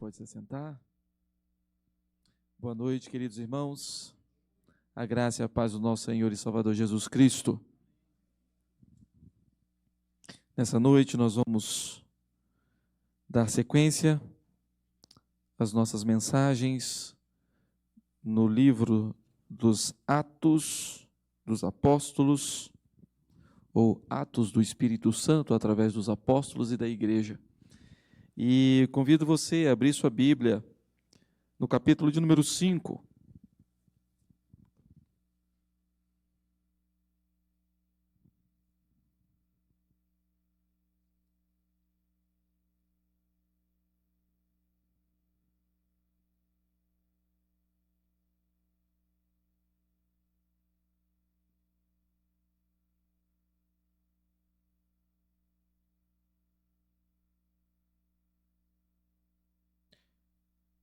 Pode se sentar. Boa noite, queridos irmãos. A graça e a paz do nosso Senhor e Salvador Jesus Cristo. Nessa noite nós vamos dar sequência às nossas mensagens no livro dos Atos dos Apóstolos, ou Atos do Espírito Santo através dos apóstolos e da igreja. E convido você a abrir sua Bíblia no capítulo de número 5.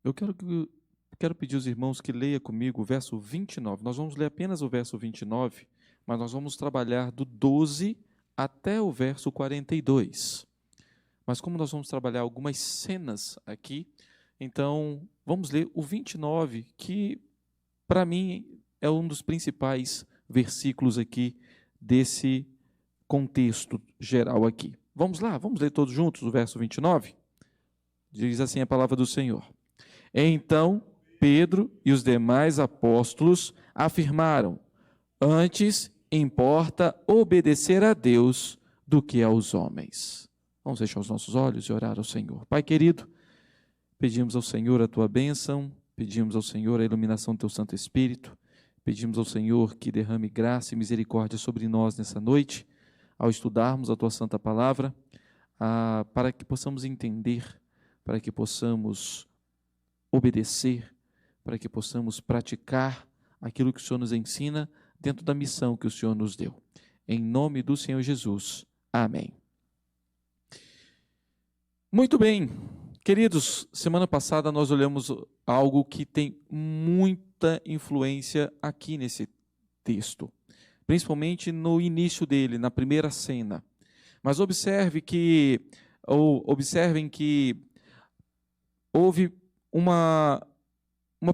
Eu quero pedir aos irmãos que leia comigo o verso 29. Nós vamos ler apenas o verso 29, mas nós vamos trabalhar do 12 até o verso 42. Mas como nós vamos trabalhar algumas cenas aqui, então vamos ler o 29, que para mim é um dos principais versículos aqui desse contexto geral aqui. Vamos lá, vamos ler todos juntos o verso 29? Diz assim a palavra do Senhor. Então Pedro e os demais apóstolos afirmaram: antes importa obedecer a Deus do que aos homens. Vamos fechar os nossos olhos e orar ao Senhor. Pai querido, pedimos ao Senhor a tua bênção, pedimos ao Senhor a iluminação do teu Santo Espírito, pedimos ao Senhor que derrame graça e misericórdia sobre nós nessa noite, ao estudarmos a tua santa palavra, para que possamos entender, para que possamos obedecer, para que possamos praticar aquilo que o Senhor nos ensina dentro da missão que o Senhor nos deu. Em nome do Senhor Jesus. Amém. Muito bem, queridos, semana passada nós olhamos algo que tem muita influência aqui nesse texto, principalmente no início dele, na primeira cena. Mas observem que houve uma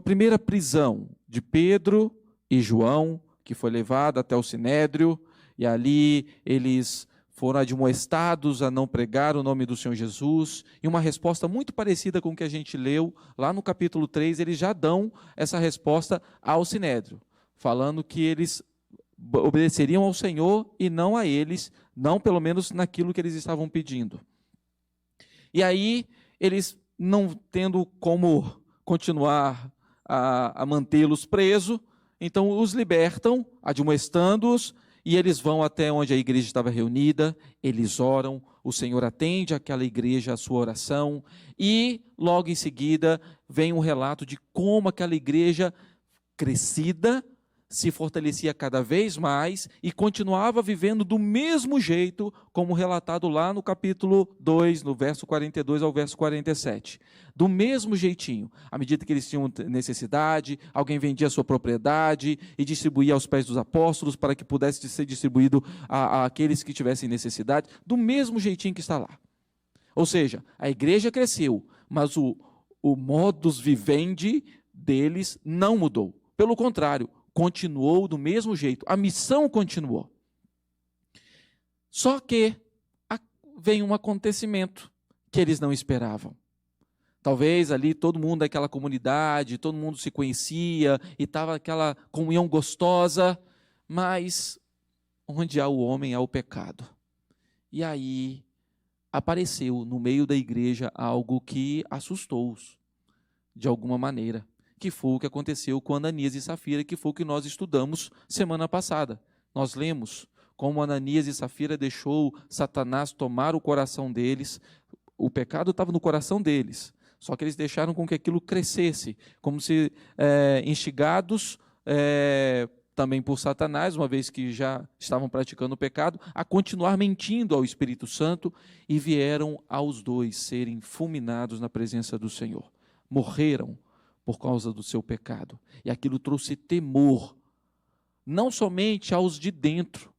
primeira prisão de Pedro e João, que foi levado até o Sinédrio, e ali eles foram admoestados a não pregar o nome do Senhor Jesus, e uma resposta muito parecida com o que a gente leu lá no capítulo 3, eles já dão essa resposta ao Sinédrio, falando que eles obedeceriam ao Senhor e não a eles, não pelo menos naquilo que eles estavam pedindo. E aí, eles não tendo como continuar a mantê-los presos, então os libertam, admoestando-os, e eles vão até onde a igreja estava reunida, eles oram, o Senhor atende àquela igreja a sua oração, e logo em seguida vem um relato de como aquela igreja crescida se fortalecia cada vez mais e continuava vivendo do mesmo jeito, como relatado lá no capítulo 2, no verso 42 ao verso 47. Do mesmo jeitinho, à medida que eles tinham necessidade, alguém vendia a sua propriedade e distribuía aos pés dos apóstolos para que pudesse ser distribuído àqueles que tivessem necessidade, do mesmo jeitinho que está lá. Ou seja, a igreja cresceu, mas o modus vivendi deles não mudou. Pelo contrário, continuou do mesmo jeito, a missão continuou. Só que vem um acontecimento que eles não esperavam. Talvez ali todo mundo daquela comunidade, todo mundo se conhecia e estava aquela comunhão gostosa, mas onde há o homem há o pecado. E aí apareceu no meio da igreja algo que assustou-os de alguma maneira, que foi o que aconteceu com Ananias e Safira, que foi o que nós estudamos semana passada. Nós lemos como Ananias e Safira deixou Satanás tomar o coração deles, o pecado estava no coração deles, só que eles deixaram com que aquilo crescesse, como se instigados também por Satanás, uma vez que já estavam praticando o pecado, a continuar mentindo ao Espírito Santo, e vieram aos dois serem fulminados na presença do Senhor. Morreram por causa do seu pecado. E aquilo trouxe temor, não somente aos de dentro,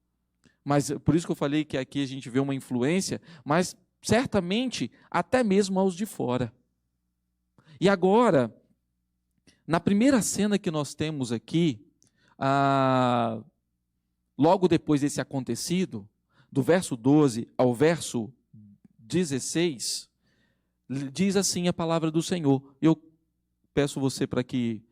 mas por isso que eu falei que aqui a gente vê uma influência, mas certamente até mesmo aos de fora. E agora, na primeira cena que nós temos aqui, logo depois desse acontecido, do verso 12 ao verso 16, diz assim a palavra do Senhor. Eu peço você para que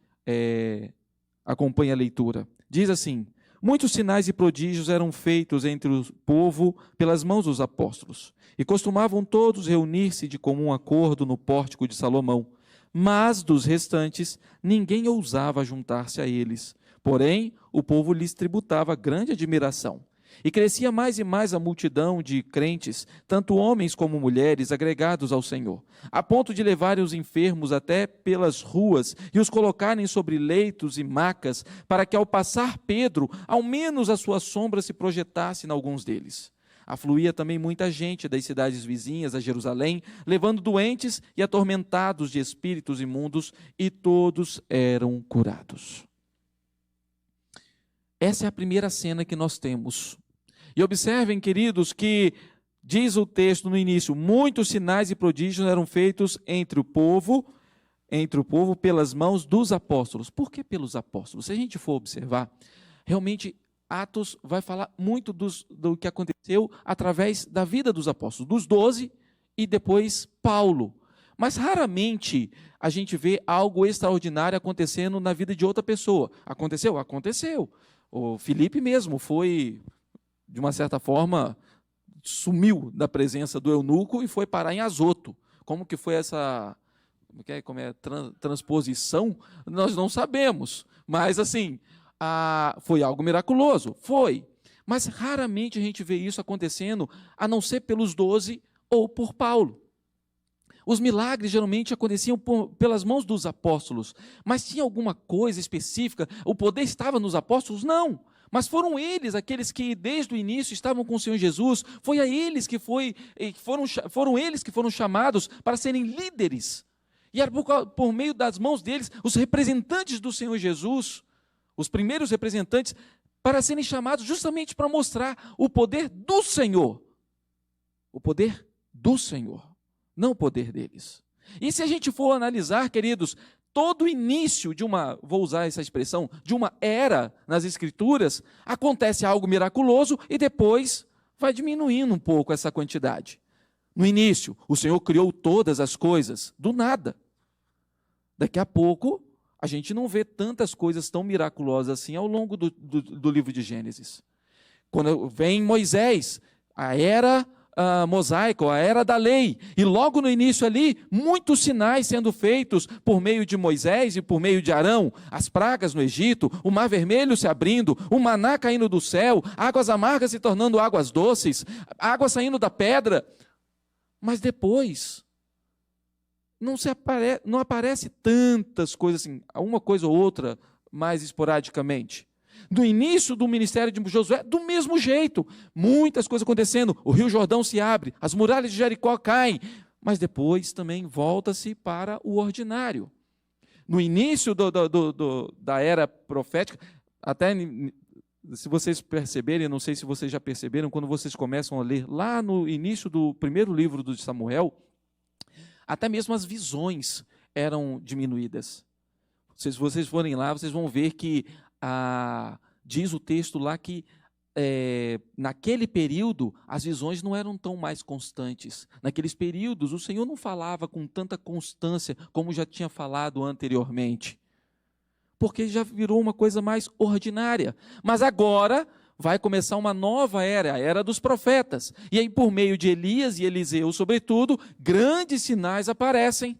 acompanhe a leitura. Diz assim: muitos sinais e prodígios eram feitos entre o povo pelas mãos dos apóstolos, e costumavam todos reunir-se de comum acordo no pórtico de Salomão. Mas dos restantes, ninguém ousava juntar-se a eles. Porém, o povo lhes tributava grande admiração. E crescia mais e mais a multidão de crentes, tanto homens como mulheres, agregados ao Senhor, a ponto de levarem os enfermos até pelas ruas e os colocarem sobre leitos e macas, para que ao passar Pedro, ao menos a sua sombra se projetasse em alguns deles. Afluía também muita gente das cidades vizinhas a Jerusalém, levando doentes e atormentados de espíritos imundos, e todos eram curados. Essa é a primeira cena que nós temos. E observem, queridos, que diz o texto no início: muitos sinais e prodígios eram feitos entre o povo pelas mãos dos apóstolos. Por que pelos apóstolos? Se a gente for observar, realmente Atos vai falar muito do que aconteceu através da vida dos apóstolos, dos 12 e depois Paulo. Mas raramente a gente vê algo extraordinário acontecendo na vida de outra pessoa. Aconteceu? Aconteceu. O Filipe mesmo foi, de uma certa forma, sumiu da presença do eunuco e foi parar em Azoto. Como que foi essa transposição? Nós não sabemos. Mas, assim, foi algo miraculoso? Foi. Mas raramente a gente vê isso acontecendo, a não ser pelos 12 ou por Paulo. Os milagres geralmente aconteciam pelas mãos dos apóstolos, mas tinha alguma coisa específica? O poder estava nos apóstolos? Não. Mas foram eles, aqueles que desde o início estavam com o Senhor Jesus, foi a eles que foram eles que foram chamados para serem líderes. E era por meio das mãos deles, os representantes do Senhor Jesus, os primeiros representantes, para serem chamados justamente para mostrar o poder do Senhor. O poder do Senhor, não o poder deles. E se a gente for analisar, queridos, todo o início de vou usar essa expressão, de uma era nas Escrituras, acontece algo miraculoso e depois vai diminuindo um pouco essa quantidade. No início, o Senhor criou todas as coisas do nada. Daqui a pouco, a gente não vê tantas coisas tão miraculosas assim ao longo do livro de Gênesis. Quando vem Moisés, a era mosaico, a era da lei, e logo no início ali, muitos sinais sendo feitos por meio de Moisés e por meio de Arão, as pragas no Egito, o mar vermelho se abrindo, o maná caindo do céu, águas amargas se tornando águas doces, água saindo da pedra. Mas depois não aparece tantas coisas assim, uma coisa ou outra mais esporadicamente. No início do ministério de Josué, do mesmo jeito, muitas coisas acontecendo, o rio Jordão se abre, as muralhas de Jericó caem, mas depois também volta-se para o ordinário. No início da era profética, até se vocês perceberem, não sei se vocês já perceberam, quando vocês começam a ler lá no início do primeiro livro de Samuel, até mesmo as visões eram diminuídas. Se vocês forem lá, vocês vão ver que diz o texto lá que naquele período as visões não eram tão mais constantes. Naqueles períodos o Senhor não falava com tanta constância como já tinha falado anteriormente, porque já virou uma coisa mais ordinária. Mas agora vai começar uma nova era, a era dos profetas. E aí, por meio de Elias e Eliseu, sobretudo, grandes sinais aparecem.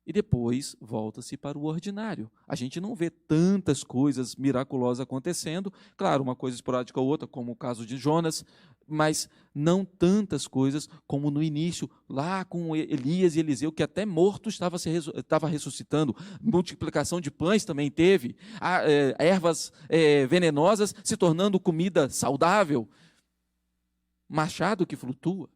E depois volta-se para o ordinário. A gente não vê tantas coisas miraculosas acontecendo. Claro, uma coisa esporádica ou outra, como o caso de Jonas, mas não tantas coisas como no início, lá com Elias e Eliseu, que até morto estava ressuscitando. Multiplicação de pães também teve. Ervas venenosas se tornando comida saudável. Machado que flutua.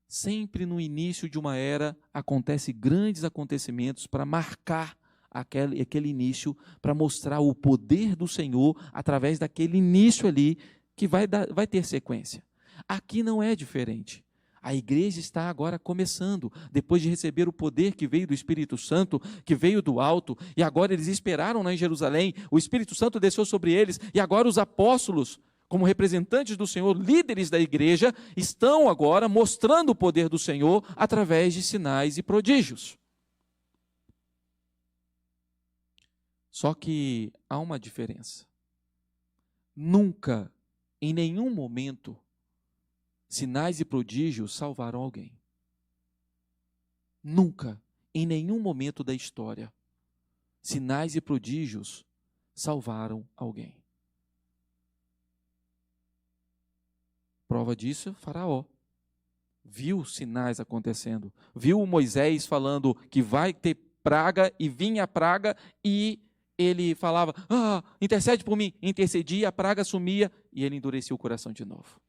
Sempre no início de uma era acontecem grandes acontecimentos para marcar aquele início, para mostrar o poder do Senhor através daquele início ali que vai ter sequência. Aqui não é diferente. A igreja está agora começando, depois de receber o poder que veio do Espírito Santo, que veio do alto, e agora eles esperaram lá em Jerusalém, o Espírito Santo desceu sobre eles, e agora os apóstolos, como representantes do Senhor, líderes da igreja, estão agora mostrando o poder do Senhor através de sinais e prodígios. Só que há uma diferença. Nunca, em nenhum momento, sinais e prodígios salvaram alguém. Nunca, em nenhum momento da história, sinais e prodígios salvaram alguém. Prova disso, Faraó. Viu sinais acontecendo. Viu Moisés falando que vai ter praga e vinha a praga e ele falava, intercede por mim. Intercedia, a praga sumia e ele endurecia o coração de novo.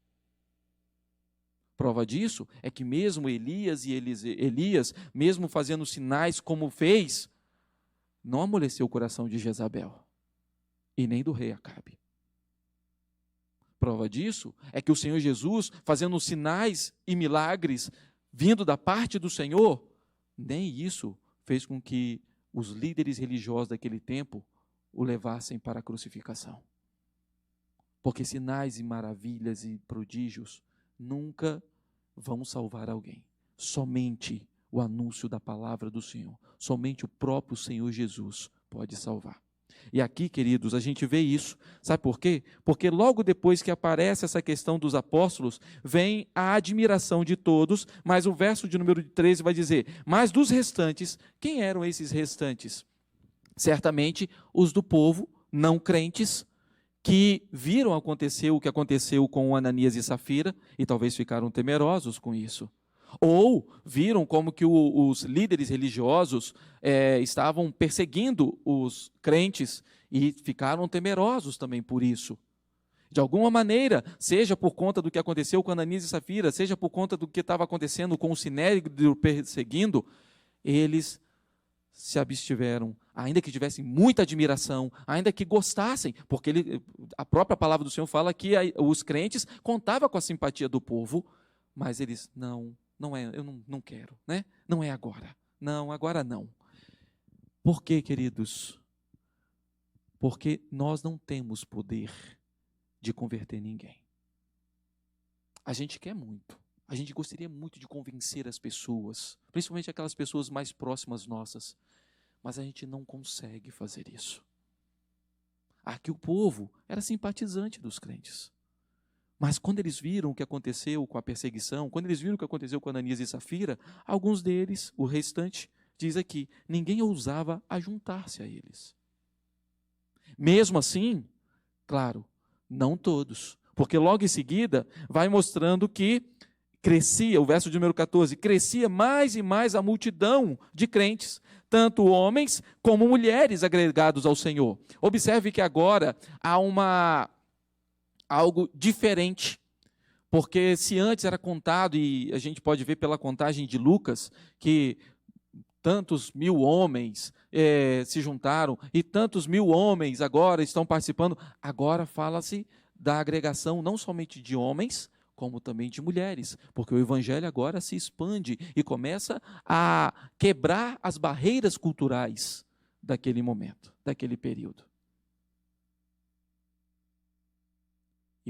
Prova disso é que mesmo Elias, mesmo fazendo sinais como fez, não amoleceu o coração de Jezabel e nem do rei Acabe. Prova disso é que o Senhor Jesus, fazendo sinais e milagres, vindo da parte do Senhor, nem isso fez com que os líderes religiosos daquele tempo o levassem para a crucificação. Porque sinais e maravilhas e prodígios nunca vão salvar alguém. Somente o anúncio da palavra do Senhor, somente o próprio Senhor Jesus pode salvar. E aqui, queridos, a gente vê isso. Sabe por quê? Porque logo depois que aparece essa questão dos apóstolos, vem a admiração de todos, mas o verso de número 13 vai dizer, mas dos restantes, quem eram esses restantes? Certamente os do povo, não crentes, que viram acontecer o que aconteceu com Ananias e Safira, e talvez ficaram temerosos com isso. Ou viram como que os líderes religiosos estavam perseguindo os crentes e ficaram temerosos também por isso. De alguma maneira, seja por conta do que aconteceu com Ananias e Safira, seja por conta do que estava acontecendo com o Sinédrio perseguindo, eles se abstiveram, ainda que tivessem muita admiração, ainda que gostassem, porque a própria palavra do Senhor fala que os crentes contavam com a simpatia do povo, mas eles eu não quero, né? Não é agora. Não, agora não. Por quê, queridos? Porque nós não temos poder de converter ninguém. A gente quer muito. A gente gostaria muito de convencer as pessoas, principalmente aquelas pessoas mais próximas nossas, mas a gente não consegue fazer isso. Aqui o povo era simpatizante dos crentes. Mas quando eles viram o que aconteceu com a perseguição, quando eles viram o que aconteceu com Ananias e Safira, alguns deles, o restante, diz aqui, ninguém ousava ajuntar-se a eles. Mesmo assim, claro, não todos, porque logo em seguida vai mostrando que crescia, o verso de número 14, crescia mais e mais a multidão de crentes, tanto homens como mulheres agregados ao Senhor. Observe que agora há algo diferente, porque se antes era contado, e a gente pode ver pela contagem de Lucas, que tantos mil homens se juntaram, e tantos mil homens agora estão participando, agora fala-se da agregação não somente de homens, como também de mulheres, porque o evangelho agora se expande e começa a quebrar as barreiras culturais daquele momento, daquele período.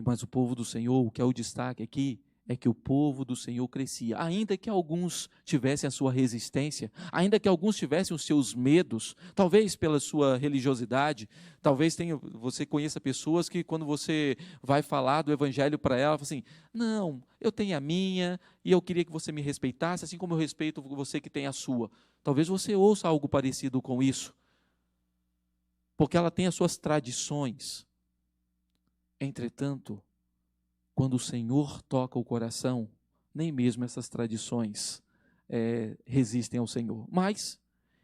Mas o povo do Senhor, o que é o destaque aqui, é que o povo do Senhor crescia, ainda que alguns tivessem a sua resistência, ainda que alguns tivessem os seus medos, talvez pela sua religiosidade, talvez você conheça pessoas que quando você vai falar do evangelho para ela, fala assim, não, eu tenho a minha e eu queria que você me respeitasse, assim como eu respeito você que tem a sua. Talvez você ouça algo parecido com isso, porque ela tem as suas tradições. Entretanto, quando o Senhor toca o coração, nem mesmo essas tradições resistem ao Senhor. Mas,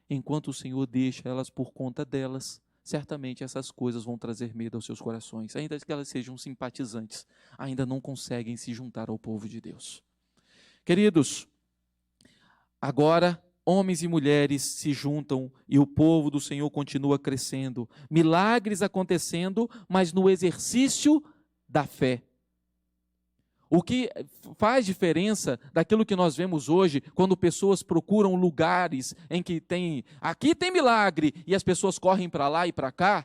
enquanto o Senhor deixa elas por conta delas, certamente essas coisas vão trazer medo aos seus corações. Ainda que elas sejam simpatizantes, ainda não conseguem se juntar ao povo de Deus. Queridos, agora homens e mulheres se juntam e o povo do Senhor continua crescendo. Milagres acontecendo, mas no exercício da fé. O que faz diferença daquilo que nós vemos hoje, quando pessoas procuram lugares em que aqui tem milagre, e as pessoas correm para lá e para cá,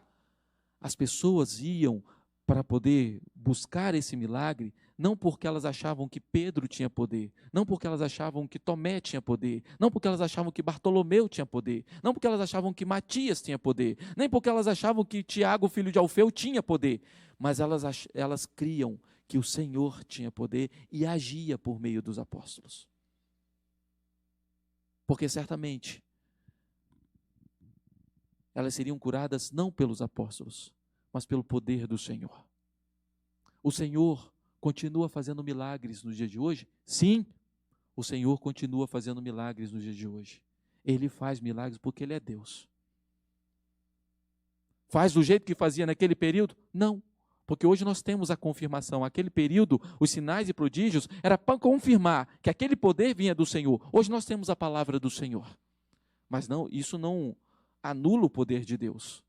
as pessoas iam para poder buscar esse milagre, não porque elas achavam que Pedro tinha poder, não porque elas achavam que Tomé tinha poder, não porque elas achavam que Bartolomeu tinha poder, não porque elas achavam que Matias tinha poder, nem porque elas achavam que Tiago, filho de Alfeu, tinha poder, mas elas criam que o Senhor tinha poder e agia por meio dos apóstolos. Porque certamente elas seriam curadas não pelos apóstolos, mas pelo poder do Senhor. O Senhor continua fazendo milagres no dia de hoje? Sim, o Senhor continua fazendo milagres no dia de hoje. Ele faz milagres porque Ele é Deus. Faz do jeito que fazia naquele período? Não. Porque hoje nós temos a confirmação. Aquele período, os sinais e prodígios, era para confirmar que aquele poder vinha do Senhor. Hoje nós temos a palavra do Senhor. Mas não, isso não anula o poder de Deus.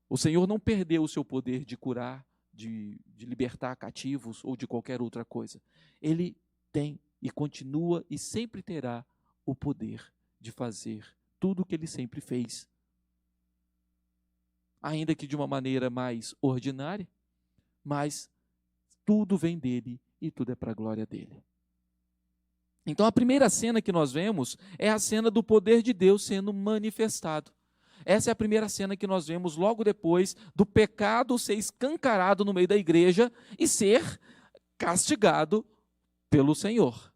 O Senhor não perdeu o seu poder de curar, de libertar cativos ou de qualquer outra coisa. Ele tem e continua e sempre terá o poder de fazer tudo o que Ele sempre fez. Ainda que de uma maneira mais ordinária, mas tudo vem dele e tudo é para a glória dele. Então a primeira cena que nós vemos é a cena do poder de Deus sendo manifestado. Essa é a primeira cena que nós vemos logo depois do pecado ser escancarado no meio da igreja e ser castigado pelo Senhor.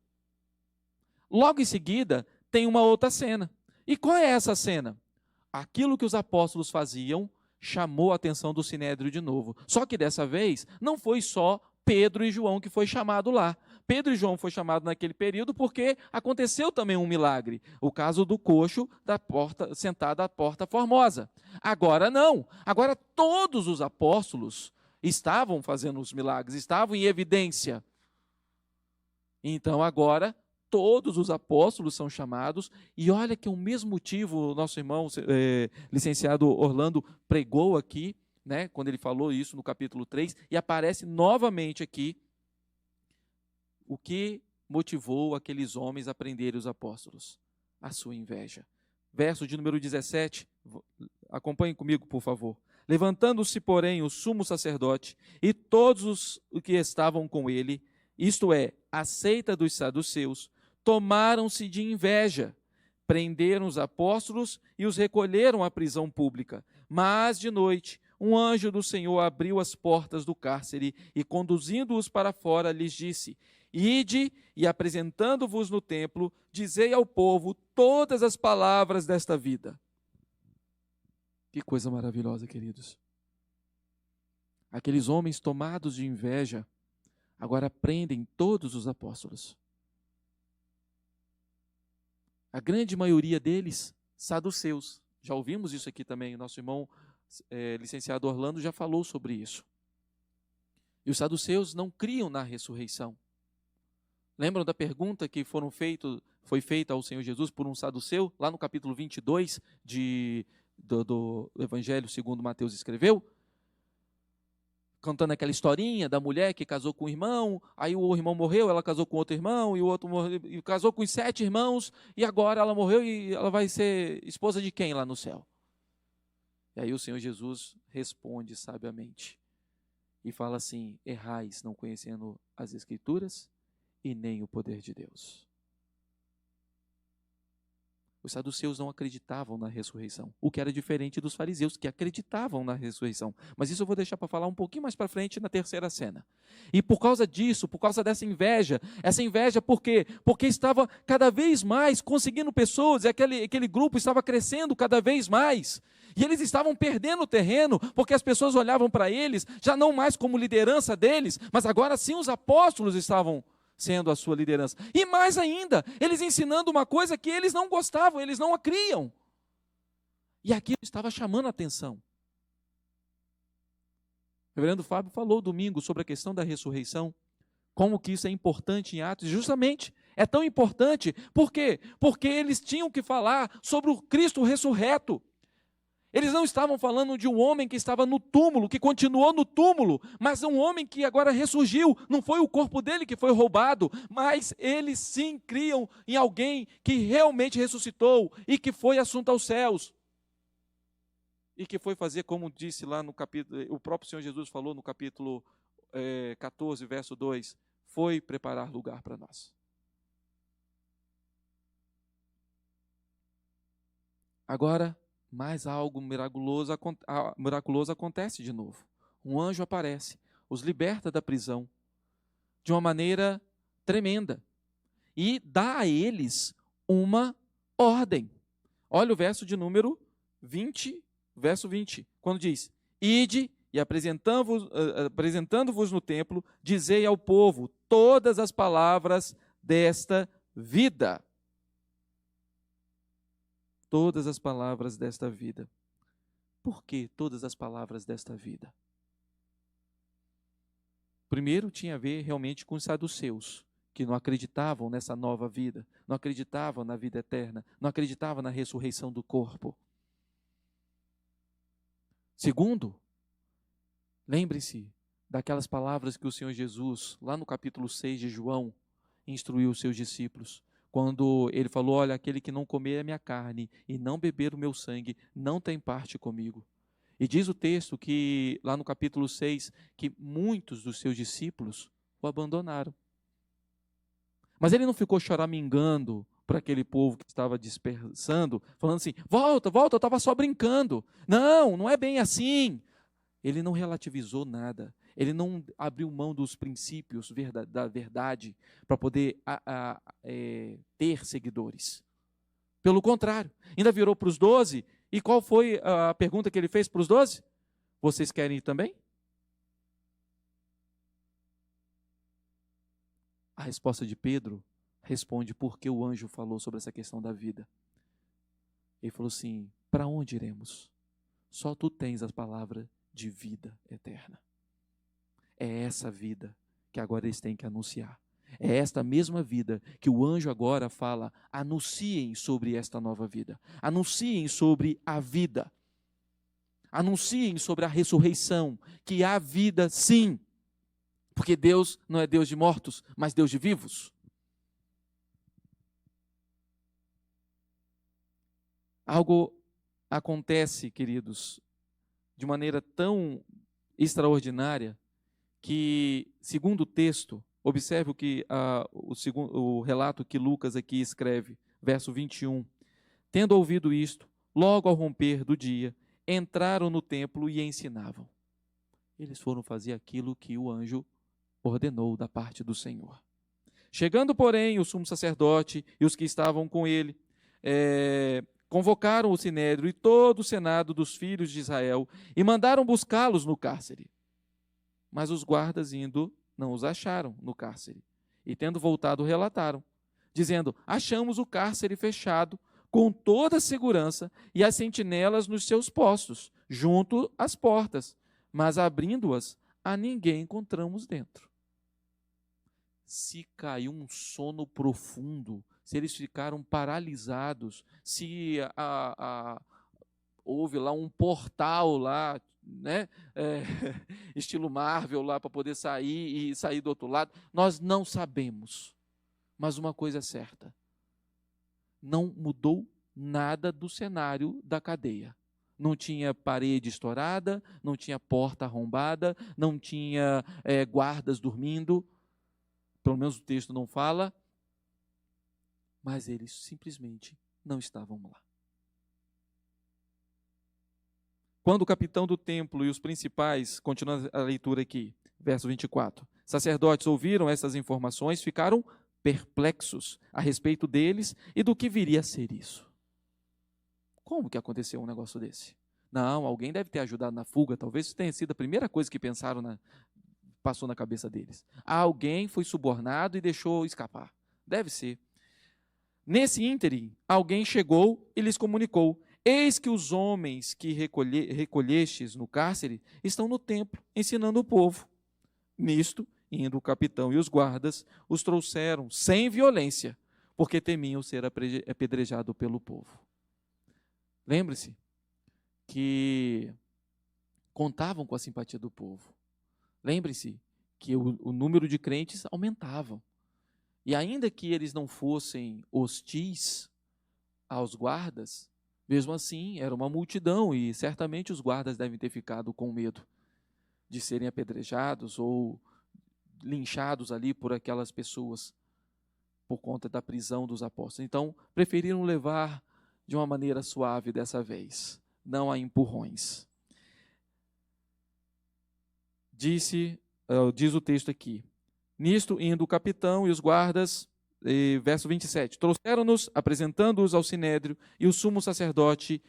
Logo em seguida, tem uma outra cena. E qual é essa cena? Aquilo que os apóstolos faziam chamou a atenção do Sinédrio de novo. Só que dessa vez, não foi só Pedro e João que foi chamado lá. Pedro e João foi chamado naquele período porque aconteceu também um milagre. O caso do coxo sentado à porta formosa. Agora não. Agora todos os apóstolos estavam fazendo os milagres, estavam em evidência. Então agora todos os apóstolos são chamados, e olha que o mesmo motivo o nosso irmão, licenciado Orlando, pregou aqui, né, quando ele falou isso no capítulo 3, e aparece novamente aqui o que motivou aqueles homens a prenderem os apóstolos: a sua inveja. Verso de número 17, acompanhem comigo, por favor. Levantando-se, porém, o sumo sacerdote e todos os que estavam com ele, isto é, a seita dos saduceus, tomaram-se de inveja, prenderam os apóstolos e os recolheram à prisão pública. Mas de noite, um anjo do Senhor abriu as portas do cárcere e, conduzindo-os para fora, lhes disse: Ide e, apresentando-vos no templo, dizei ao povo todas as palavras desta vida. Que coisa maravilhosa, queridos. Aqueles homens tomados de inveja agora prendem todos os apóstolos. A grande maioria deles, saduceus. Já ouvimos isso aqui também, o nosso irmão licenciado Orlando já falou sobre isso. E os saduceus não criam na ressurreição. Lembram da pergunta que foi feita ao Senhor Jesus por um saduceu, lá no capítulo 22 do Evangelho segundo Mateus escreveu? Contando aquela historinha da mulher que casou com o irmão, aí o irmão morreu, ela casou com outro irmão, e o outro morreu, e casou com os 7 irmãos, e agora ela morreu e ela vai ser esposa de quem lá no céu? E aí o Senhor Jesus responde sabiamente e fala assim: errais não conhecendo as Escrituras e nem o poder de Deus. Os saduceus não acreditavam na ressurreição, o que era diferente dos fariseus, que acreditavam na ressurreição. Mas isso eu vou deixar para falar um pouquinho mais para frente na terceira cena. E por causa disso, por causa dessa inveja, essa inveja por quê? Porque estava cada vez mais conseguindo pessoas, e aquele grupo estava crescendo cada vez mais. E eles estavam perdendo terreno, porque as pessoas olhavam para eles, já não mais como liderança deles, mas agora sim os apóstolos estavam sendo a sua liderança. E mais ainda, eles ensinando uma coisa que eles não gostavam, eles não a criam. E aquilo estava chamando a atenção. O reverendo Fábio falou domingo sobre a questão da ressurreição, como que isso é importante em Atos. Justamente, é tão importante, por quê? Porque eles tinham que falar sobre o Cristo ressurreto. Eles não estavam falando de um homem que estava no túmulo, que continuou no túmulo, mas um homem que agora ressurgiu. Não foi o corpo dele que foi roubado, mas eles sim criam em alguém que realmente ressuscitou e que foi assunto aos céus. E que foi fazer, como disse lá no capítulo, o próprio Senhor Jesus falou no capítulo 14, verso 2, foi preparar lugar para nós. Agora, mais algo miraculoso acontece de novo. Um anjo aparece, os liberta da prisão de uma maneira tremenda e dá a eles uma ordem. Olha o verso de número 20, verso 20, quando diz: Ide e apresentando-vos no templo, dizei ao povo todas as palavras desta vida. Todas as palavras desta vida. Por que todas as palavras desta vida? Primeiro tinha a ver realmente com os saduceus, que não acreditavam nessa nova vida, não acreditavam na vida eterna, não acreditavam na ressurreição do corpo. Segundo, lembre-se daquelas palavras que o Senhor Jesus, lá no capítulo 6 de João, instruiu os seus discípulos. Quando ele falou, olha, aquele que não comer a minha carne e não beber o meu sangue, não tem parte comigo. E diz o texto que, lá no capítulo 6, que muitos dos seus discípulos o abandonaram. Mas ele não ficou choramingando para aquele povo que estava dispersando, falando assim, volta, volta, eu estava só brincando. Não, não é bem assim. Ele não relativizou nada. Ele não abriu mão dos princípios da verdade para poder ter seguidores. Pelo contrário, ainda virou para os 12, e qual foi a pergunta que ele fez para os 12? Vocês querem ir também? A resposta de Pedro responde porque o anjo falou sobre essa questão da vida. Ele falou assim, para onde iremos? Só tu tens as palavras de vida eterna. É essa vida que agora eles têm que anunciar. É esta mesma vida que o anjo agora fala, anunciem sobre esta nova vida. Anunciem sobre a vida. Anunciem sobre a ressurreição, que há vida sim. Porque Deus não é Deus de mortos, mas Deus de vivos. Algo acontece, queridos, de maneira tão extraordinária, que, segundo o texto, observe o relato que Lucas aqui escreve, verso 21. Tendo ouvido isto, logo ao romper do dia, entraram no templo e ensinavam. Eles foram fazer aquilo que o anjo ordenou da parte do Senhor. Chegando, porém, o sumo sacerdote e os que estavam com ele, convocaram o sinédrio e todo o senado dos filhos de Israel e mandaram buscá-los no cárcere. Mas os guardas indo, não os acharam no cárcere. E tendo voltado, relataram, dizendo, achamos o cárcere fechado, com toda a segurança, e as sentinelas nos seus postos, junto às portas. Mas abrindo-as, a ninguém encontramos dentro. Se caiu um sono profundo, se eles ficaram paralisados, se houve lá um portal lá, né, estilo Marvel lá para poder sair e sair do outro lado, nós não sabemos. Mas uma coisa é certa, não mudou nada do cenário da cadeia. Não tinha parede estourada, não tinha porta arrombada, não tinha guardas dormindo, pelo menos o texto não fala, mas eles simplesmente não estavam lá. Quando o capitão do templo e os principais, continuando a leitura aqui, verso 24, sacerdotes ouviram essas informações, ficaram perplexos a respeito deles e do que viria a ser isso. Como que aconteceu um negócio desse? Não, alguém deve ter ajudado na fuga, talvez isso tenha sido a primeira coisa que pensaram, passou na cabeça deles. Alguém foi subornado e deixou escapar. Deve ser. Nesse ínterim, alguém chegou e lhes comunicou, eis que os homens que recolhestes no cárcere estão no templo, ensinando o povo. Nisto, indo o capitão e os guardas, os trouxeram sem violência, porque temiam ser apedrejado pelo povo. Lembre-se que contavam com a simpatia do povo. Lembre-se que o número de crentes aumentava. E ainda que eles não fossem hostis aos guardas, mesmo assim, era uma multidão e certamente os guardas devem ter ficado com medo de serem apedrejados ou linchados ali por aquelas pessoas por conta da prisão dos apóstolos. Então, preferiram levar de uma maneira suave dessa vez, não a empurrões. Diz o texto aqui, nisto indo o capitão e os guardas, verso 27, trouxeram-nos, apresentando-os ao sinédrio, e o sumo sacerdote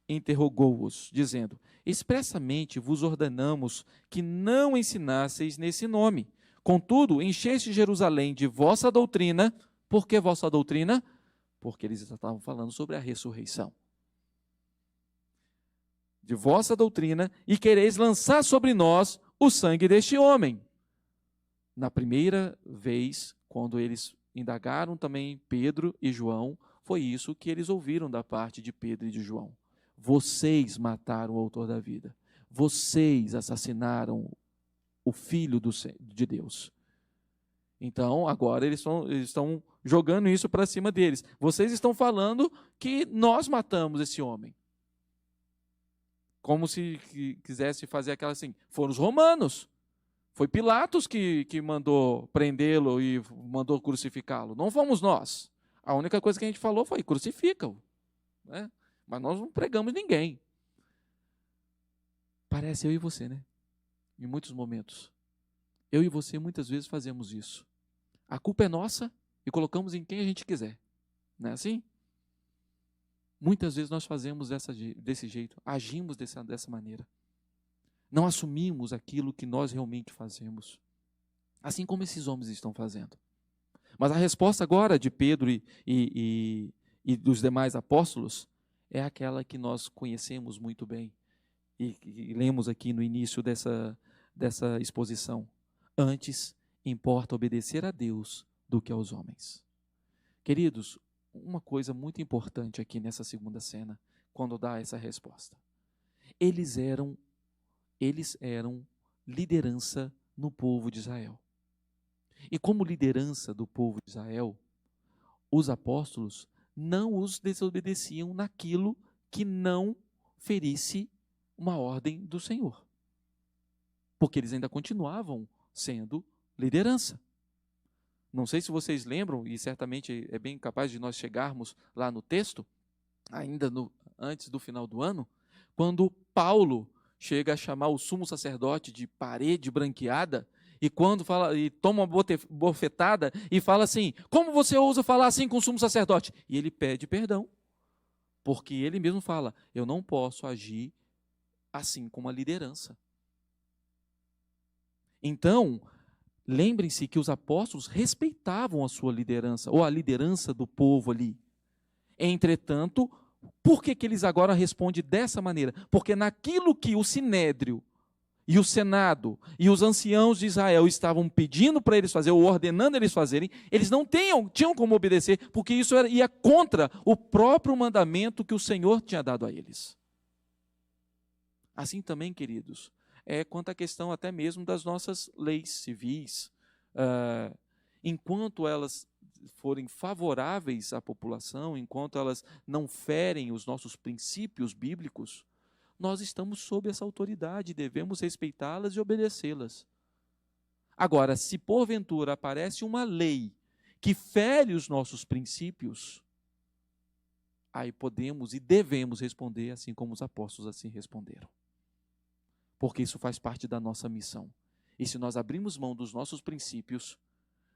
interrogou-os, dizendo, expressamente vos ordenamos que não ensinasseis nesse nome. Contudo, encheste Jerusalém de vossa doutrina. Por que vossa doutrina? Porque eles estavam falando sobre a ressurreição. De vossa doutrina, e quereis lançar sobre nós o sangue deste homem. Na primeira vez, quando eles indagaram também Pedro e João, foi isso que eles ouviram da parte de Pedro e de João. Vocês mataram o autor da vida. Vocês assassinaram o Filho de Deus. Então, agora eles estão jogando isso para cima deles. Vocês estão falando que nós matamos esse homem. Como se quisesse fazer aquela assim, foram os romanos. Foi Pilatos que mandou prendê-lo e mandou crucificá-lo. Não fomos nós. A única coisa que a gente falou foi, crucifica-o. Né? Mas nós não pregamos ninguém. Parece eu e você, né? Em muitos momentos. Eu e você muitas vezes fazemos isso. A culpa é nossa e colocamos em quem a gente quiser. Não é assim? Muitas vezes nós fazemos desse jeito, agimos dessa maneira. Não assumimos aquilo que nós realmente fazemos. Assim como esses homens estão fazendo. Mas a resposta agora de Pedro e dos demais apóstolos é aquela que nós conhecemos muito bem e lemos aqui no início dessa exposição. Antes, importa obedecer a Deus do que aos homens. Queridos, uma coisa muito importante aqui nessa segunda cena, quando dá essa resposta. Eles eram liderança no povo de Israel. E como liderança do povo de Israel, os apóstolos não os desobedeciam naquilo que não ferisse uma ordem do Senhor. Porque eles ainda continuavam sendo liderança. Não sei se vocês lembram, e certamente é bem capaz de nós chegarmos lá no texto, ainda antes do final do ano, quando Paulo chega a chamar o sumo sacerdote de parede branqueada, e quando fala, e toma uma bofetada e fala assim, como você ousa falar assim com o sumo sacerdote? E ele pede perdão, porque ele mesmo fala, eu não posso agir assim com uma liderança. Então, lembrem-se que os apóstolos respeitavam a sua liderança, ou a liderança do povo ali. Entretanto, por que eles agora respondem dessa maneira? Porque naquilo que o Sinédrio e o Senado e os anciãos de Israel estavam pedindo para eles fazerem, ou ordenando eles fazerem, eles não tinham como obedecer, porque isso ia contra o próprio mandamento que o Senhor tinha dado a eles. Assim também, queridos, quanto à questão até mesmo das nossas leis civis. Enquanto elas forem favoráveis à população, enquanto elas não ferem os nossos princípios bíblicos, nós estamos sob essa autoridade, devemos respeitá-las e obedecê-las. Agora, se porventura aparece uma lei que fere os nossos princípios, aí podemos e devemos responder assim como os apóstolos assim responderam. Porque isso faz parte da nossa missão. E se nós abrimos mão dos nossos princípios,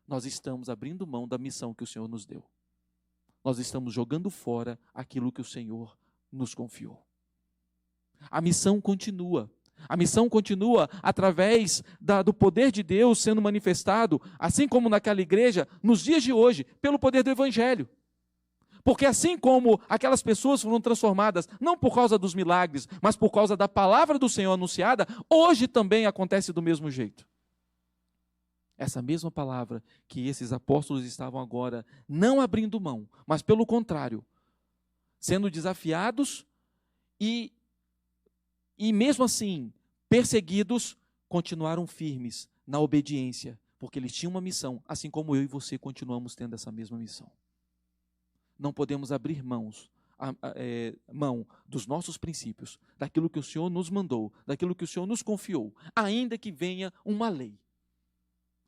nós estamos abrindo mão da missão que o Senhor nos deu. Nós estamos jogando fora aquilo que o Senhor nos confiou. A missão continua. A missão continua através do poder de Deus sendo manifestado, assim como naquela igreja, nos dias de hoje, pelo poder do Evangelho. Porque assim como aquelas pessoas foram transformadas, não por causa dos milagres, mas por causa da palavra do Senhor anunciada, hoje também acontece do mesmo jeito. Essa mesma palavra que esses apóstolos estavam agora não abrindo mão, mas pelo contrário, sendo desafiados e E mesmo assim, perseguidos, continuaram firmes na obediência, porque eles tinham uma missão, assim como eu e você continuamos tendo essa mesma missão. Não podemos abrir mão dos nossos princípios, daquilo que o Senhor nos mandou, daquilo que o Senhor nos confiou, ainda que venha uma lei,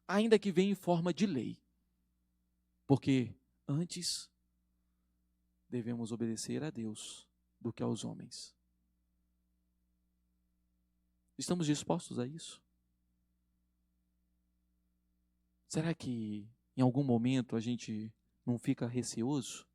ainda que venha em forma de lei, porque antes devemos obedecer a Deus do que aos homens. Estamos dispostos a isso? Será que em algum momento a gente não fica receoso?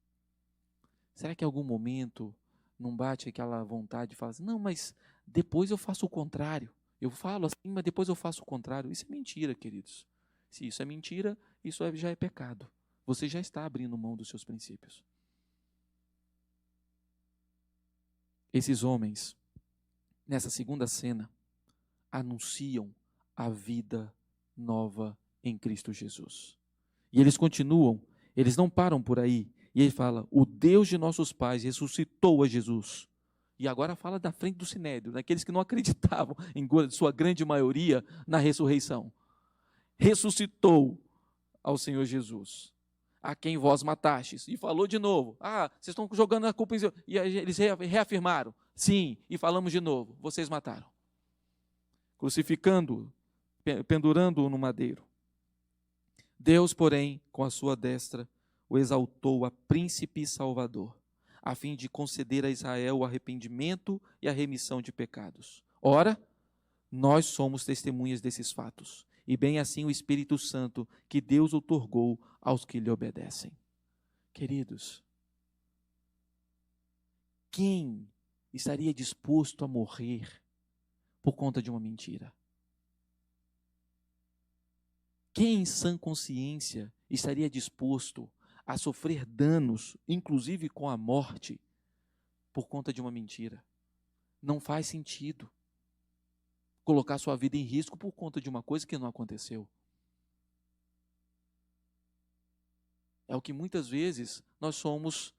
Será que em algum momento não bate aquela vontade de falar assim, não, mas depois eu faço o contrário. Eu falo assim, mas depois eu faço o contrário. Isso é mentira, queridos. Se isso é mentira, isso já é pecado. Você já está abrindo mão dos seus princípios. Esses homens, nessa segunda cena, anunciam a vida nova em Cristo Jesus. E eles continuam, eles não param por aí. E ele fala, o Deus de nossos pais ressuscitou a Jesus. E agora fala da frente do Sinédrio, daqueles que não acreditavam, em sua grande maioria, na ressurreição. Ressuscitou ao Senhor Jesus, a quem vós matastes. E falou de novo, vocês estão jogando a culpa. E eles reafirmaram, sim, e falamos de novo, vocês mataram. Crucificando, pendurando-o no madeiro. Deus, porém, com a sua destra, o exaltou a príncipe e salvador, a fim de conceder a Israel o arrependimento e a remissão de pecados. Ora, nós somos testemunhas desses fatos, e bem assim o Espírito Santo que Deus outorgou aos que lhe obedecem. Queridos, quem estaria disposto a morrer por conta de uma mentira? Quem em sã consciência estaria disposto a sofrer danos, inclusive com a morte, por conta de uma mentira? Não faz sentido colocar sua vida em risco por conta de uma coisa que não aconteceu. É o que muitas vezes nós somos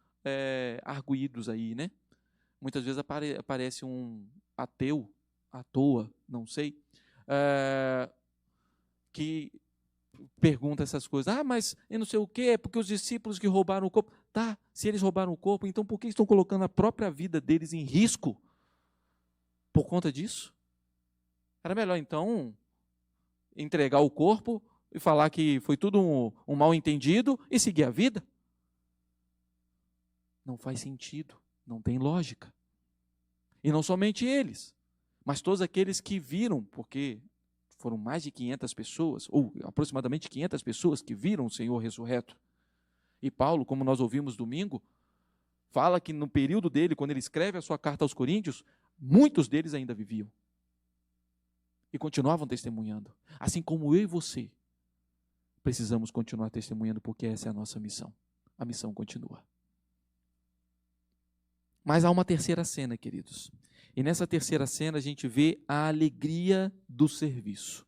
arguídos aí, né? Muitas vezes aparece um ateu, à toa, não sei, que pergunta essas coisas. Mas eu não sei o quê, porque os discípulos que roubaram o corpo. Tá, se eles roubaram o corpo, então por que estão colocando a própria vida deles em risco por conta disso? Era melhor, então, entregar o corpo e falar que foi tudo um mal-entendido e seguir a vida? Não faz sentido, não tem lógica. E não somente eles, mas todos aqueles que viram, porque foram mais de 500 pessoas, ou aproximadamente 500 pessoas que viram o Senhor ressurreto. E Paulo, como nós ouvimos domingo, fala que no período dele, quando ele escreve a sua carta aos Coríntios, muitos deles ainda viviam. E continuavam testemunhando. Assim como eu e você precisamos continuar testemunhando, porque essa é a nossa missão. A missão continua. Mas há uma terceira cena, queridos. E nessa terceira cena a gente vê a alegria do serviço.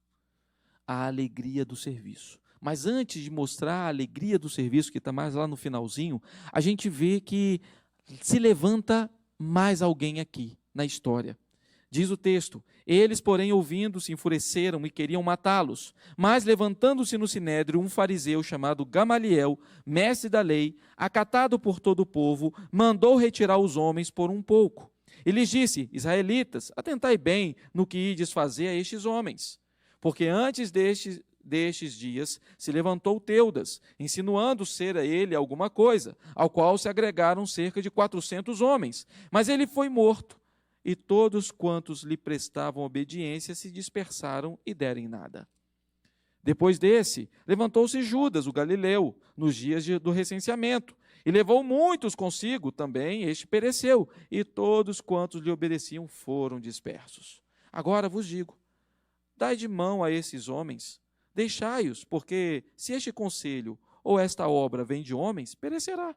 A alegria do serviço. Mas antes de mostrar a alegria do serviço, que está mais lá no finalzinho, a gente vê que se levanta mais alguém aqui na história. Diz o texto, eles, porém, ouvindo, se enfureceram e queriam matá-los. Mas, levantando-se no sinédrio, um fariseu chamado Gamaliel, mestre da lei, acatado por todo o povo, mandou retirar os homens por um pouco. E lhes disse, israelitas, atentai bem no que ides fazer a estes homens. Porque antes destes dias se levantou Teudas, insinuando ser a ele alguma coisa, ao qual se agregaram cerca de 400 homens. Mas ele foi morto. E todos quantos lhe prestavam obediência se dispersaram e deram em nada. Depois desse, levantou-se Judas, o galileu, nos dias do recenseamento, e levou muitos consigo, também este pereceu, e todos quantos lhe obedeciam foram dispersos. Agora vos digo, dai de mão a esses homens, deixai-os, porque se este conselho ou esta obra vem de homens, perecerá.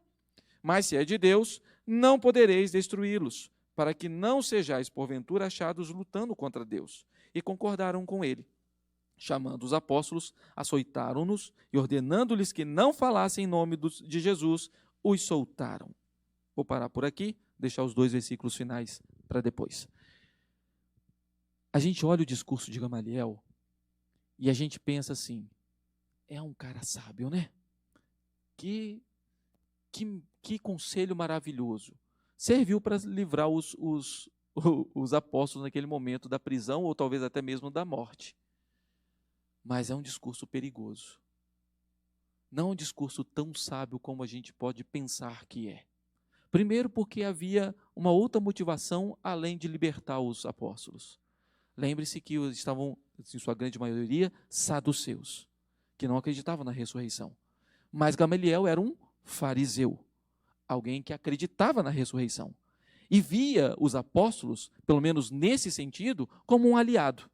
Mas se é de Deus, não podereis destruí-los, para que não sejais porventura achados lutando contra Deus. E concordaram com ele. Chamando os apóstolos, açoitaram-nos e ordenando-lhes que não falassem em nome de Jesus, os soltaram. Vou parar por aqui, deixar os 2 versículos finais para depois. A gente olha o discurso de Gamaliel e a gente pensa assim, é um cara sábio, né? Que conselho maravilhoso. Serviu para livrar os apóstolos naquele momento da prisão ou talvez até mesmo da morte. Mas é um discurso perigoso. Não é um discurso tão sábio como a gente pode pensar que é. Primeiro porque havia uma outra motivação além de libertar os apóstolos. Lembre-se que estavam, em sua grande maioria, saduceus, que não acreditavam na ressurreição. Mas Gamaliel era um fariseu, alguém que acreditava na ressurreição. E via os apóstolos, pelo menos nesse sentido, como um aliado.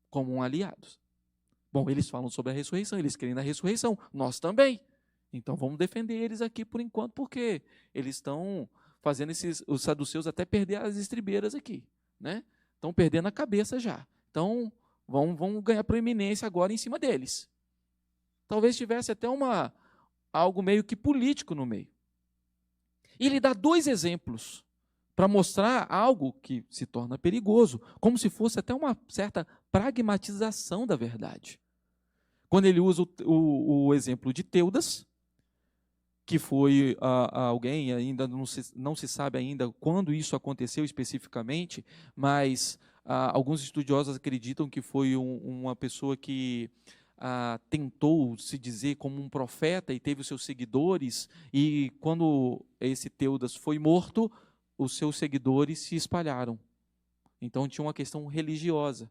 Como um aliado. Bom, eles falam sobre a ressurreição, eles creem na ressurreição, nós também. Então vamos defender eles aqui por enquanto, porque eles estão fazendo os saduceus até perder as estribeiras aqui, né? Estão perdendo a cabeça já. Então vão ganhar proeminência agora em cima deles. Talvez tivesse até algo meio que político no meio. E ele dá 2 exemplos para mostrar algo que se torna perigoso, como se fosse até uma certa pragmatização da verdade. Quando ele usa o exemplo de Teudas, que foi alguém, ainda não se sabe ainda quando isso aconteceu especificamente, mas alguns estudiosos acreditam que foi uma pessoa que tentou se dizer como um profeta e teve os seus seguidores, e quando esse Teudas foi morto, os seus seguidores se espalharam. Então tinha uma questão religiosa.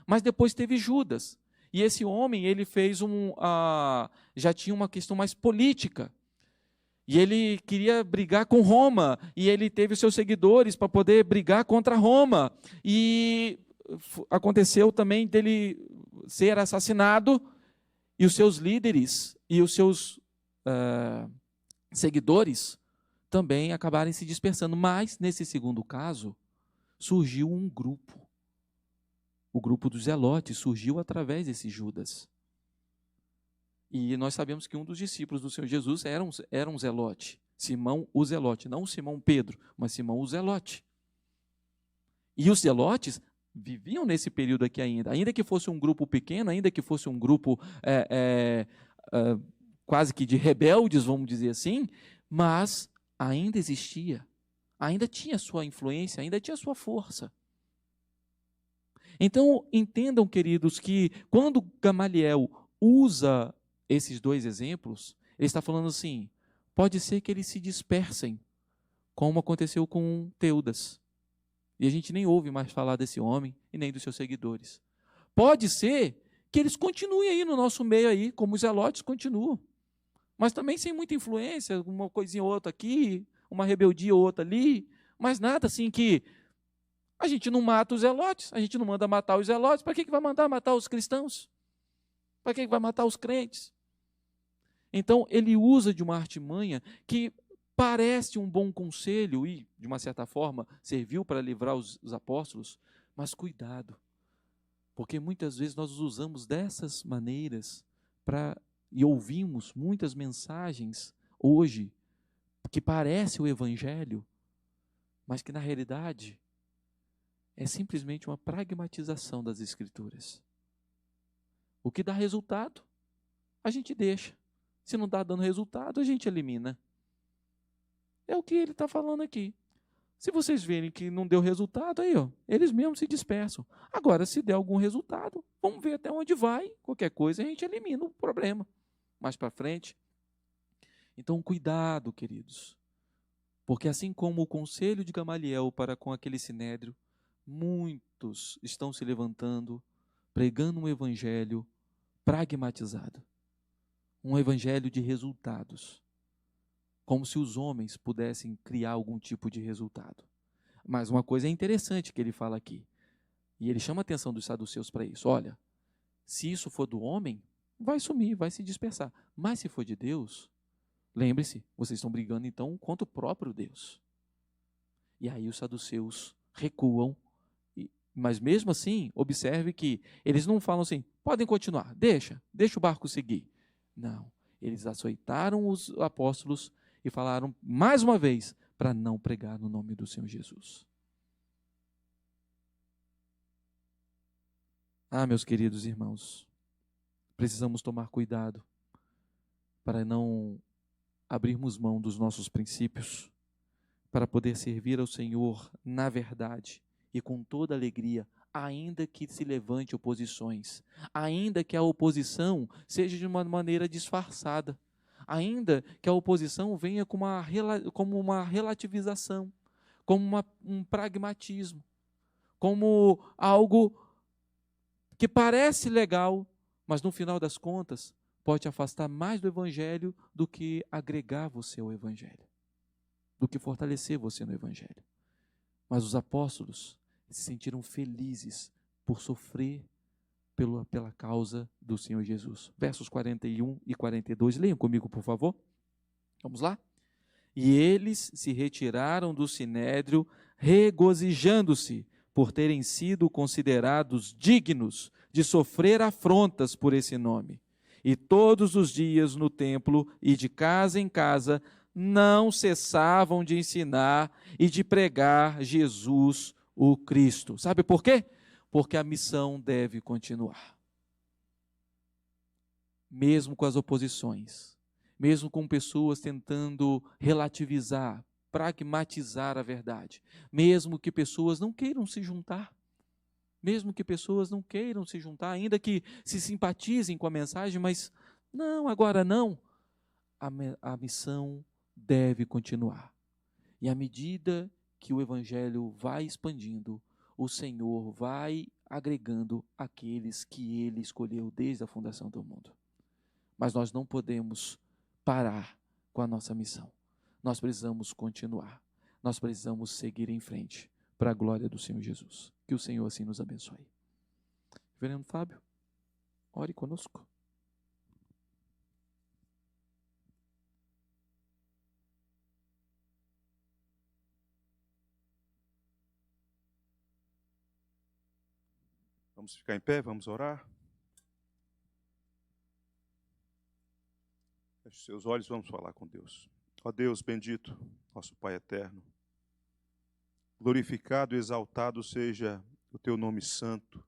Mas depois teve Judas, e esse homem ele fez já tinha uma questão mais política, e ele queria brigar com Roma, e ele teve os seus seguidores para poder brigar contra Roma, e aconteceu também dele ser assassinado, e os seus líderes e os seus seguidores também acabarem se dispersando. Mas, nesse segundo caso, surgiu um grupo. O grupo dos Zelotes surgiu através desse Judas. E nós sabemos que um dos discípulos do Senhor Jesus era um Zelote. Simão o Zelote. Não Simão Pedro, mas Simão o Zelote. E os Zelotes viviam nesse período aqui ainda que fosse um grupo pequeno, ainda que fosse um grupo quase que de rebeldes, vamos dizer assim, mas ainda existia, ainda tinha sua influência, ainda tinha sua força. Então, entendam, queridos, que quando Gamaliel usa esses 2 exemplos, ele está falando assim, pode ser que eles se dispersem, como aconteceu com Teudas. E a gente nem ouve mais falar desse homem e nem dos seus seguidores. Pode ser que eles continuem aí no nosso meio aí, como os zelotes continuam. Mas também sem muita influência, uma coisinha ou outra aqui, uma rebeldia ou outra ali, mas nada assim que a gente não mata os zelotes, a gente não manda matar os zelotes, para que vai mandar matar os cristãos? Para que vai matar os crentes? Então ele usa de uma artimanha que parece um bom conselho e, de uma certa forma, serviu para livrar os apóstolos, mas cuidado, porque muitas vezes nós usamos dessas maneiras e ouvimos muitas mensagens hoje que parece o Evangelho, mas que na realidade é simplesmente uma pragmatização das Escrituras. O que dá resultado, a gente deixa. Se não está dando resultado, a gente elimina. É o que ele está falando aqui. Se vocês verem que não deu resultado, aí eles mesmos se dispersam. Agora, se der algum resultado, vamos ver até onde vai. Qualquer coisa, a gente elimina o problema. Mais para frente. Então, cuidado, queridos. Porque assim como o conselho de Gamaliel para com aquele sinédrio, muitos estão se levantando, pregando um evangelho pragmatizado. Um evangelho de resultados. Como se os homens pudessem criar algum tipo de resultado. Mas uma coisa interessante que ele fala aqui, e ele chama a atenção dos saduceus para isso. Olha, se isso for do homem, vai sumir, vai se dispersar. Mas se for de Deus, lembre-se, vocês estão brigando então contra o próprio Deus. E aí os saduceus recuam, mas mesmo assim, observe que eles não falam assim, podem continuar, deixa o barco seguir. Não, eles açoitaram os apóstolos e falaram mais uma vez para não pregar no nome do Senhor Jesus. Meus queridos irmãos, precisamos tomar cuidado para não abrirmos mão dos nossos princípios, para poder servir ao Senhor na verdade e com toda alegria, ainda que se levante oposições, ainda que a oposição seja de uma maneira disfarçada, ainda que a oposição venha como uma relativização, como um pragmatismo, como algo que parece legal, mas no final das contas pode te afastar mais do Evangelho do que agregar você ao Evangelho, do que fortalecer você no Evangelho. Mas os apóstolos se sentiram felizes por sofrer pela causa do Senhor Jesus. Versos 41 e 42, leiam comigo, por favor. Vamos lá? E eles se retiraram do sinédrio, regozijando-se por terem sido considerados dignos de sofrer afrontas por esse nome. E todos os dias no templo e de casa em casa não cessavam de ensinar e de pregar Jesus o Cristo. Sabe por quê? Porque a missão deve continuar. Mesmo com as oposições, mesmo com pessoas tentando relativizar, pragmatizar a verdade, mesmo que pessoas não queiram se juntar, ainda que se simpatizem com a mensagem, mas não, agora não, a missão deve continuar. E à medida que o Evangelho vai expandindo, o Senhor vai agregando aqueles que Ele escolheu desde a fundação do mundo. Mas nós não podemos parar com a nossa missão. Nós precisamos continuar. Nós precisamos seguir em frente para a glória do Senhor Jesus. Que o Senhor assim nos abençoe. Reverendo Fábio, ore conosco. Vamos ficar em pé, vamos orar. Feche os seus olhos, vamos falar com Deus. Ó Deus bendito, nosso Pai eterno, glorificado e exaltado seja o teu nome santo,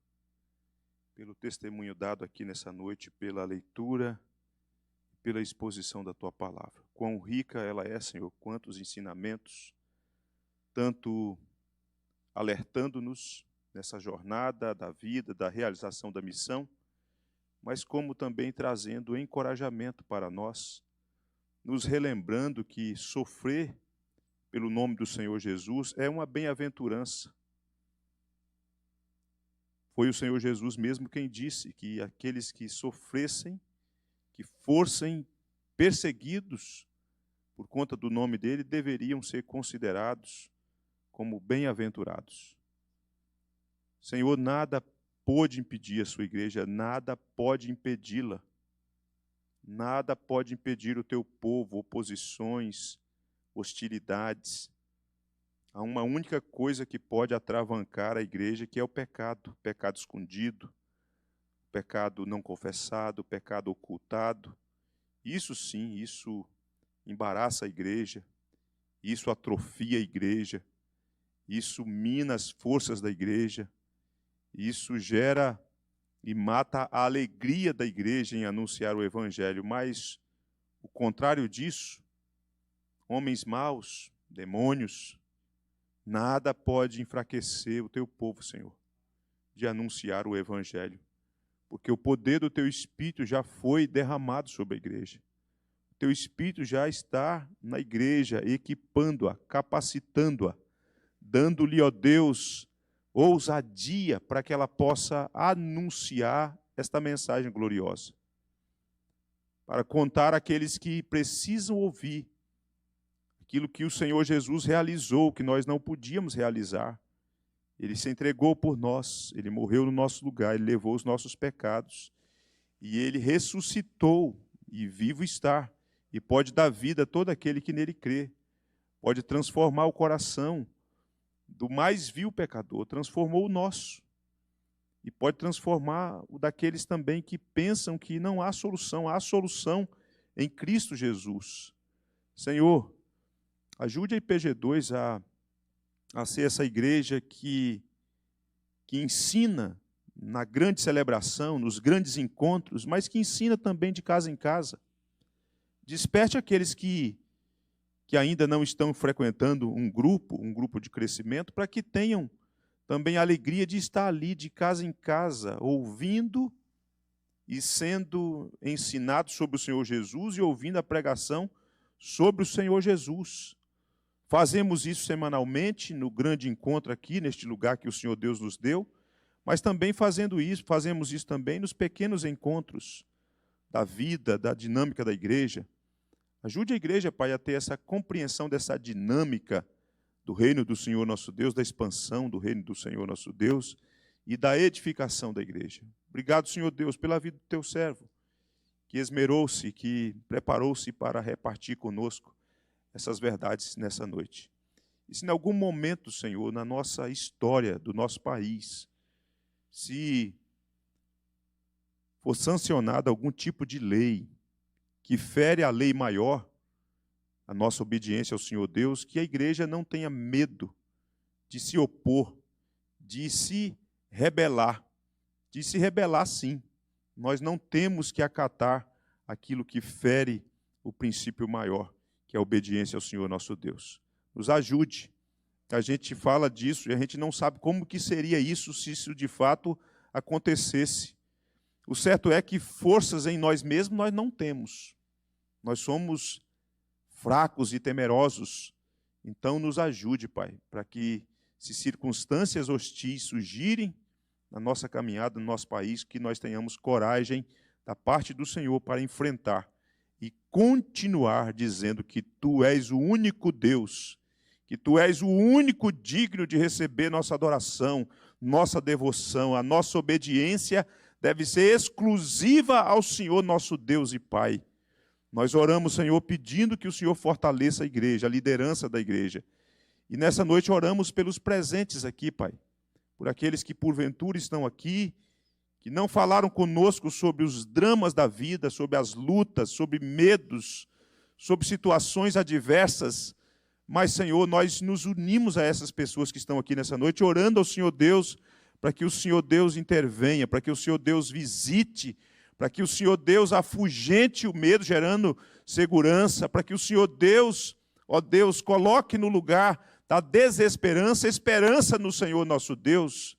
pelo testemunho dado aqui nessa noite, pela leitura, pela exposição da tua palavra. Quão rica ela é, Senhor, quantos ensinamentos, tanto alertando-nos nessa jornada da vida, da realização da missão, mas como também trazendo encorajamento para nós, nos relembrando que sofrer pelo nome do Senhor Jesus é uma bem-aventurança. Foi o Senhor Jesus mesmo quem disse que aqueles que sofressem, que fossem perseguidos por conta do nome dele, deveriam ser considerados como bem-aventurados. Senhor, nada pode impedir a sua igreja, nada pode impedi-la. Nada pode impedir o teu povo, oposições, hostilidades. Há uma única coisa que pode atravancar a igreja, que é o pecado escondido, pecado não confessado, pecado ocultado. Isso sim, isso embaraça a igreja, isso atrofia a igreja, isso mina as forças da igreja, isso gera e mata a alegria da igreja em anunciar o evangelho. Mas o contrário disso, homens maus, demônios, nada pode enfraquecer o teu povo, Senhor, de anunciar o evangelho, porque o poder do teu Espírito já foi derramado sobre a igreja. O teu Espírito já está na igreja, equipando-a, capacitando-a, dando-lhe, ó Deus, ousadia para que ela possa anunciar esta mensagem gloriosa, para contar àqueles que precisam ouvir aquilo que o Senhor Jesus realizou, que nós não podíamos realizar. Ele se entregou por nós, ele morreu no nosso lugar, ele levou os nossos pecados, e ele ressuscitou, e vivo está, e pode dar vida a todo aquele que nele crê, pode transformar o coração do mais vil pecador, transformou o nosso, e pode transformar o daqueles também que pensam que não há solução em Cristo Jesus. Senhor, ajude a IPG2 a ser essa igreja que ensina na grande celebração, nos grandes encontros, mas que ensina também de casa em casa. Desperte aqueles que ainda não estão frequentando um grupo de crescimento, para que tenham também a alegria de estar ali, de casa em casa, ouvindo e sendo ensinados sobre o Senhor Jesus e ouvindo a pregação sobre o Senhor Jesus. Fazemos isso semanalmente no grande encontro aqui, neste lugar que o Senhor Deus nos deu, mas também fazemos isso também nos pequenos encontros da vida, da dinâmica da igreja. Ajude a igreja, Pai, a ter essa compreensão dessa dinâmica do reino do Senhor nosso Deus, da expansão do reino do Senhor nosso Deus e da edificação da igreja. Obrigado, Senhor Deus, pela vida do teu servo, que esmerou-se, que preparou-se para repartir conosco essas verdades nessa noite. E se em algum momento, Senhor, na nossa história do nosso país, se for sancionada algum tipo de lei que fere a lei maior, a nossa obediência ao Senhor Deus, que a igreja não tenha medo de se opor, de se rebelar sim. Nós não temos que acatar aquilo que fere o princípio maior, que é a obediência ao Senhor nosso Deus. Nos ajude. A gente fala disso e a gente não sabe como que seria isso se isso de fato acontecesse. O certo é que forças em nós mesmos nós não temos. Nós somos fracos e temerosos. Então nos ajude, Pai, para que, se circunstâncias hostis surgirem na nossa caminhada, no nosso país, que nós tenhamos coragem da parte do Senhor para enfrentar e continuar dizendo que Tu és o único Deus, que Tu és o único digno de receber nossa adoração, nossa devoção, a nossa obediência deve ser exclusiva ao Senhor nosso Deus e Pai. Nós oramos, Senhor, pedindo que o Senhor fortaleça a igreja, a liderança da igreja. E nessa noite oramos pelos presentes aqui, Pai, por aqueles que porventura estão aqui, que não falaram conosco sobre os dramas da vida, sobre as lutas, sobre medos, sobre situações adversas. Mas, Senhor, nós nos unimos a essas pessoas que estão aqui nessa noite, orando ao Senhor Deus, para que o Senhor Deus intervenha, para que o Senhor Deus visite, para que o Senhor Deus afugente o medo, gerando segurança, para que o Senhor Deus, ó Deus, coloque no lugar da desesperança, esperança no Senhor nosso Deus,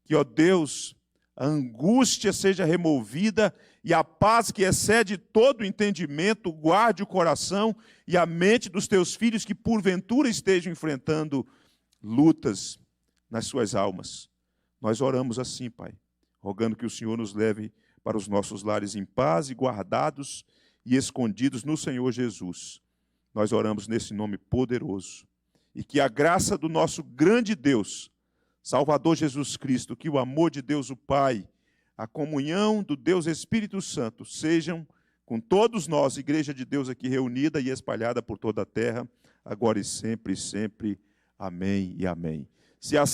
que, ó Deus, a angústia seja removida e a paz que excede todo entendimento guarde o coração e a mente dos teus filhos que porventura estejam enfrentando lutas nas suas almas. Nós oramos assim, Pai, rogando que o Senhor nos leve para os nossos lares em paz e guardados e escondidos no Senhor Jesus. Nós oramos nesse nome poderoso. E que a graça do nosso grande Deus, Salvador Jesus Cristo, que o amor de Deus o Pai, a comunhão do Deus Espírito Santo, sejam com todos nós, igreja de Deus aqui reunida e espalhada por toda a terra, agora e sempre, sempre. Amém e amém. Se assim